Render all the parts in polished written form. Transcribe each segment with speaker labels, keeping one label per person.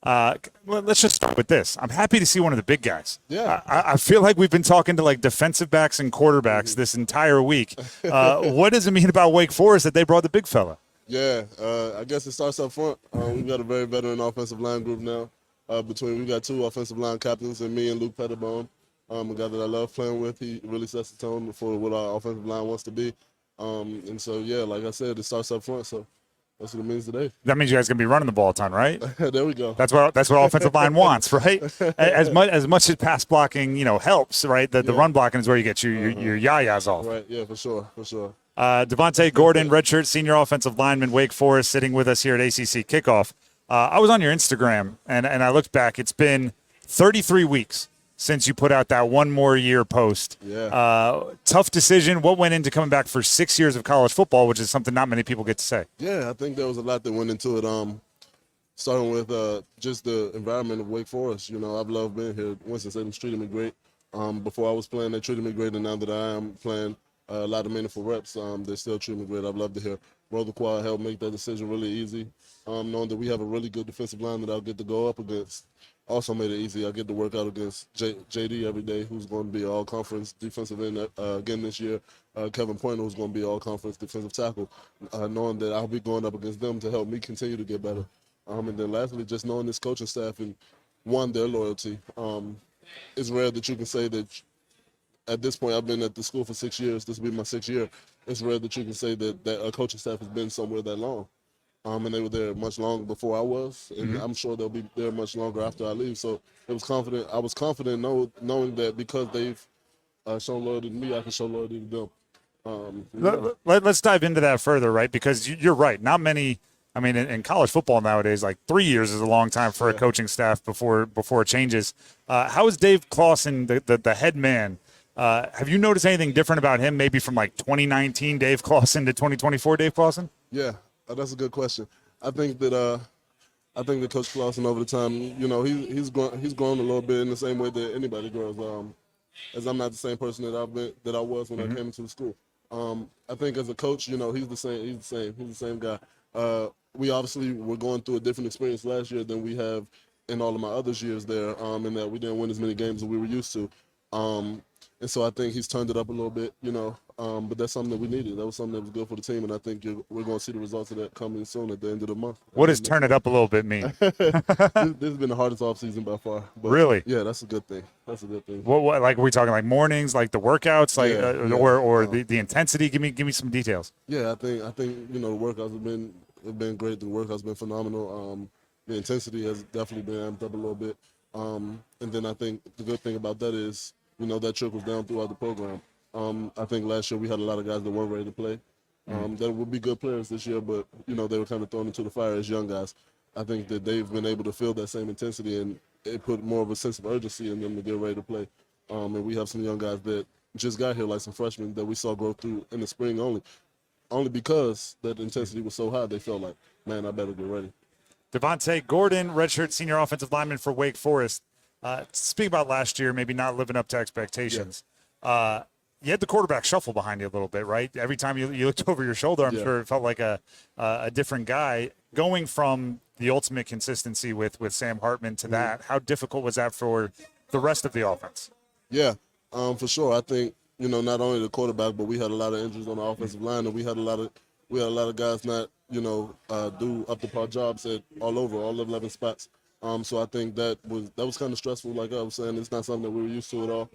Speaker 1: Let's just start with this. I'm happy to see one of the big guys.
Speaker 2: Yeah.
Speaker 1: I feel like we've been talking to like defensive backs and quarterbacks this entire week. What does it mean about Wake Forest that they brought the big fella?
Speaker 2: Yeah, I guess it starts up front. We've got a very veteran offensive line group now. We got two offensive line captains, and me and Luke Pettibone, a guy that I love playing with. He really sets the tone for what our offensive line wants to be. And so, yeah, like I said, it starts up front. So that's what it means today.
Speaker 1: That means you guys gonna be running the ball a ton, right?
Speaker 2: There we go.
Speaker 1: That's what offensive line wants, right? As much as pass blocking, helps, right? The run blocking is where you get your yayas off.
Speaker 2: Right. Yeah, for sure.
Speaker 1: DeVonte Gordon, redshirt senior offensive lineman, Wake Forest, sitting with us here at ACC Kickoff. I was on your Instagram, and I looked back. It's been 33 weeks since you put out that one more year post.
Speaker 2: Yeah.
Speaker 1: Tough decision. What went into coming back for 6 years of college football, which is something not many people get to say?
Speaker 2: Yeah, I think there was a lot that went into it. Starting with just the environment of Wake Forest. I've loved being here. Winston-Salem's treated me great. Before I was playing, they treated me great, and now that I am playing a lot of meaningful reps, they still treat me great. I've loved it here. Brother Quad helped make that decision really easy. Knowing that we have a really good defensive line that I'll get to go up against also made it easy. I get to work out against JD every day, who's going to be all-conference defensive end again this year. Kevin Pointer, who's going to be all-conference defensive tackle, knowing that I'll be going up against them to help me continue to get better. And then lastly, just knowing this coaching staff and, one, their loyalty. It's rare that you can say that at this point, I've been at the school for 6 years. This will be my 6th year. It's rare that you can say that a coaching staff has been somewhere that long. And they were there much longer before I was, and I'm sure they'll be there much longer after I leave. So I was confident knowing that because they've shown loyalty to me, I can show loyalty to them.
Speaker 1: Let's dive into that further, right? Because you're right. Not many. I mean, in college football nowadays, like 3 years is a long time for a coaching staff before it changes. How is Dave Clawson, the head man? Have you noticed anything different about him, maybe from like 2019 Dave Clawson to 2024 Dave Clawson?
Speaker 2: Yeah, that's a good question. I think that Coach Clawson over the time, he's grown a little bit in the same way that anybody grows. As I'm not the same person that I was when I came into the school. I think as a coach, he's the same guy. We obviously were going through a different experience last year than we have in all of my other years there, in that we didn't win as many games as we were used to. And so I think he's turned it up a little bit, but that's something that we needed. That was something that was good for the team, and I think we're going to see the results of that coming soon at the end of the month.
Speaker 1: What does turn it up a little bit mean?
Speaker 2: This has been the hardest offseason by far. But
Speaker 1: really?
Speaker 2: Yeah, that's a good thing.
Speaker 1: What like, are we talking like mornings, like the workouts, like or the intensity? Give me some details.
Speaker 2: Yeah, I think the workouts have been great. The workouts have been phenomenal. The intensity has definitely been amped up a little bit. And then I think the good thing about that is, that trickles down throughout the program. I think last year we had a lot of guys that weren't ready to play. That would be good players this year, but, they were kind of thrown into the fire as young guys. I think that they've been able to feel that same intensity, and it put more of a sense of urgency in them to get ready to play. And we have some young guys that just got here, like some freshmen that we saw grow through in the spring only because that intensity was so high, they felt like, man, I better get ready.
Speaker 1: DeVonte Gordon, redshirt senior offensive lineman for Wake Forest. Speak about last year, maybe not living up to expectations. Yeah. You had the quarterback shuffle behind you a little bit, right? Every time you looked over your shoulder, I'm sure it felt like a different guy. Going from the ultimate consistency with Sam Hartman to that, how difficult was that for the rest of the offense?
Speaker 2: Yeah, for sure. I think, not only the quarterback, but we had a lot of injuries on the offensive line, and we had a lot of guys not, do up to par jobs at all 11 spots. So I think that was kind of stressful. Like I was saying, it's not something that we were used to at all.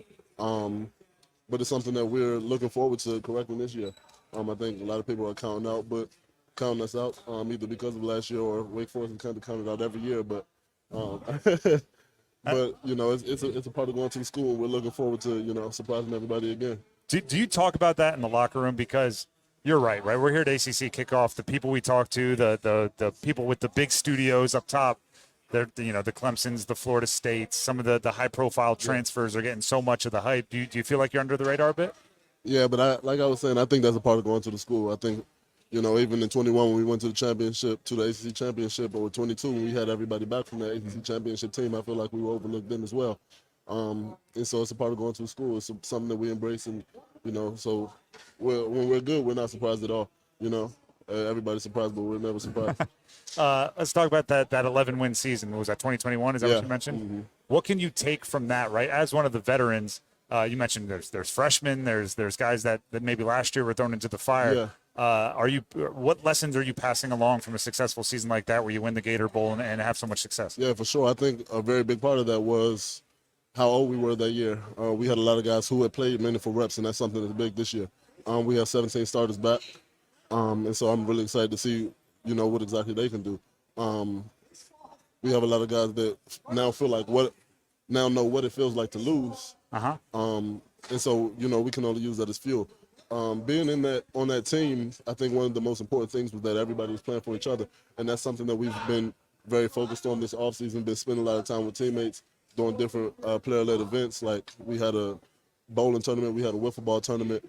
Speaker 2: But it's something that we're looking forward to correcting this year. I think a lot of people are counting us out, either because of last year or Wake Forest is kind of counted out every year. But it's a part of going to the school, and we're looking forward to surprising everybody again.
Speaker 1: Do you talk about that in the locker room? Because you're right. We're here at ACC Kickoff. The people we talk to, the people with the big studios up top, they're, the Clemsons, the Florida States, some of the high-profile transfers are getting so much of the hype. Do you feel like you're under the radar a bit?
Speaker 2: Yeah, but like I was saying, I think that's a part of going to the school. I think, even in 21 when we went to the ACC championship, or 22 when we had everybody back from the ACC championship team, I feel like we were overlooked then as well. And so it's a part of going to the school. It's something that we embrace, and so when we're good, we're not surprised at all. Everybody's surprised, but we're never surprised.
Speaker 1: Let's talk about that 11-win season. What was that, 2021? Is that
Speaker 2: Yeah.
Speaker 1: what you mentioned?
Speaker 2: Mm-hmm.
Speaker 1: What can you take from that, right? As one of the veterans, you mentioned there's freshmen, there's guys that maybe last year were thrown into the fire.
Speaker 2: Yeah.
Speaker 1: What lessons are you passing along from a successful season like that, where you win the Gator Bowl and have so much success?
Speaker 2: Yeah, for sure. I think a very big part of that was how old we were that year. We had a lot of guys who had played meaningful reps, and that's something that's big this year. We have 17 starters back, and so I'm really excited to see, what exactly they can do. We have a lot of guys that now know what it feels like to lose. And so, we can only use that as fuel. Being on that team, I think one of the most important things was that everybody was playing for each other, and that's something that we've been very focused on this offseason, been spending a lot of time with teammates, doing different player-led events. Like we had a bowling tournament, we had a wiffle ball tournament,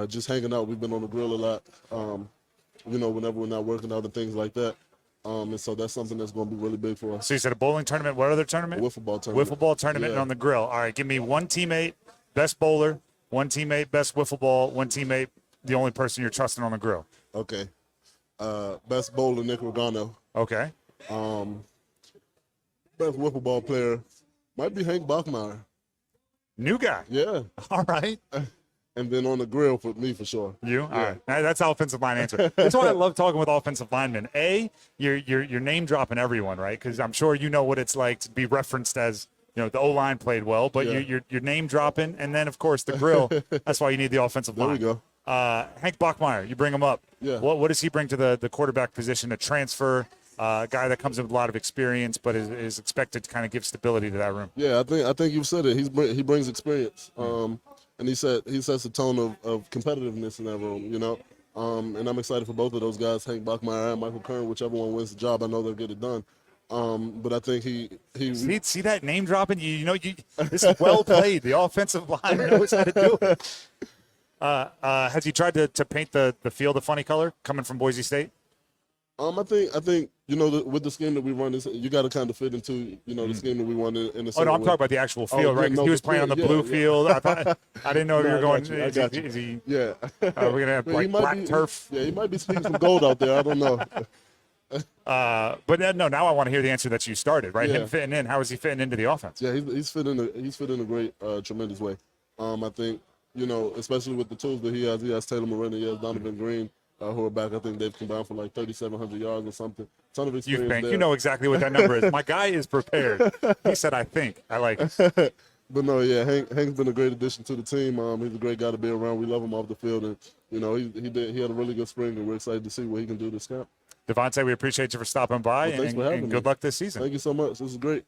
Speaker 2: just hanging out. We've been on the grill a lot, whenever we're not working out and things like that. And so that's something that's going to be really big for us.
Speaker 1: So you said a bowling tournament. What other tournament?
Speaker 2: A wiffle ball tournament.
Speaker 1: Wiffle ball tournament and on the grill. All right, give me one teammate, best bowler, one teammate, best wiffle ball, one teammate, the only person you're trusting on the grill.
Speaker 2: Okay. Best bowler, Nick Regano.
Speaker 1: Okay.
Speaker 2: Best wiffle ball player might be Hank Bachmeier.
Speaker 1: New guy.
Speaker 2: Yeah.
Speaker 1: All right.
Speaker 2: And then on the grill for me, for sure.
Speaker 1: You? All right. That's how offensive line answer. That's why I love talking with offensive linemen. You're name dropping everyone, right? Because I'm sure you know what it's like to be referenced as, the O-line played well, but
Speaker 2: Yeah.
Speaker 1: you're name dropping. And then, of course, the grill. That's why you need the offensive line.
Speaker 2: There we go.
Speaker 1: Hank Bachmeier, you bring him up.
Speaker 2: Yeah.
Speaker 1: What does he bring to the quarterback position? A transfer, guy that comes in with a lot of experience, but is expected to kind of give stability to that room.
Speaker 2: Yeah, I think you've said it. He brings experience. And he sets a tone of competitiveness in that room, and I'm excited for both of those guys, Hank Bachmeier and Michael Kern, whichever one wins the job. I know they'll get it done. But I think he
Speaker 1: see that name dropping. This is well played. The offensive line knows how to do it. Has he tried to paint the field a funny color coming from Boise State?
Speaker 2: I think with the scheme that we run, you got to kind of fit into the scheme that we run in the.
Speaker 1: Oh no, I'm talking about the actual field, right? Because he was playing on the blue field. I didn't know if you were going. Is he?
Speaker 2: Yeah.
Speaker 1: Are we gonna have black turf?
Speaker 2: Yeah, he might be speaking some gold out there. I don't know.
Speaker 1: But no, now I want to hear the answer that you started, right?
Speaker 2: Yeah.
Speaker 1: Him fitting in. How is he fitting into the offense?
Speaker 2: Yeah, he's fit in a great, tremendous way. I think especially with the tools that he has. He has Taylor Moreno, he has Donovan Green. Who are back. I think they've combined for like 3,700 yards or something. Ton of experience there.
Speaker 1: You know exactly what that number is. My guy is prepared. He said, I think. I like it.
Speaker 2: But no, yeah, Hank's been a great addition to the team. He's a great guy to be around. We love him off the field. And, he had a really good spring, and we're excited to see what he can do this camp.
Speaker 1: DeVonte, we appreciate you for stopping by,
Speaker 2: Well, thanks for having me.
Speaker 1: good luck this season.
Speaker 2: Thank you so much. This is great.